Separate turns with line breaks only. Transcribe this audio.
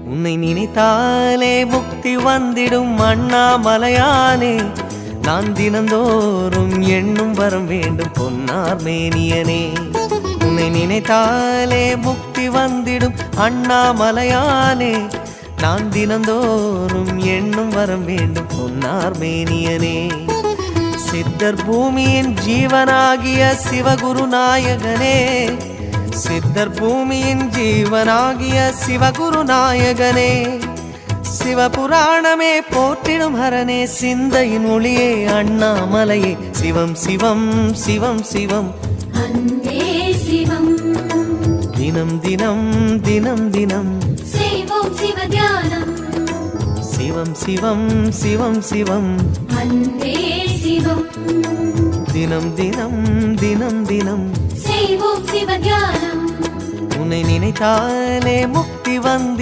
உன்னை நினைத்தாலே முக்தி வந்திடும் அண்ணாமலையானே. நான் தினந்தோறும் எண்ணும் வரம் வேண்டும் பொன்னார் மேனியனே. உன்னை நினைத்தாலே முக்தி வந்திடும் அண்ணாமலையானே. நான் தினந்தோறும் எண்ணும் வரம் வேண்டும் பொன்னார் மேனியனே. சித்தர் பூமியின் ஜீவனாகிய சிவகுரு நாயகனே. சித்தர் பூமியின் ஜீவனாகிய சிவகுரு நாயகனே. சிவபுராணமே போற்றிடும் ஹரனே. சிந்தையின் ஒளியே அண்ணாமலையே. சிவம் சிவம் சிவம் சிவம்
அன்பே சிவம்.
தினம் தினம் தினம் தினம்
செய்வோம் சிவ தியானம்.
சிவம் சிவம் சிவம் சிவம்
அன்பே சிவம்.
தினம் தினம் தினம் தினம்
செய்வோம் சிவ தியானம்.
உன்னை நினைத்தாலே முக்தி வந்து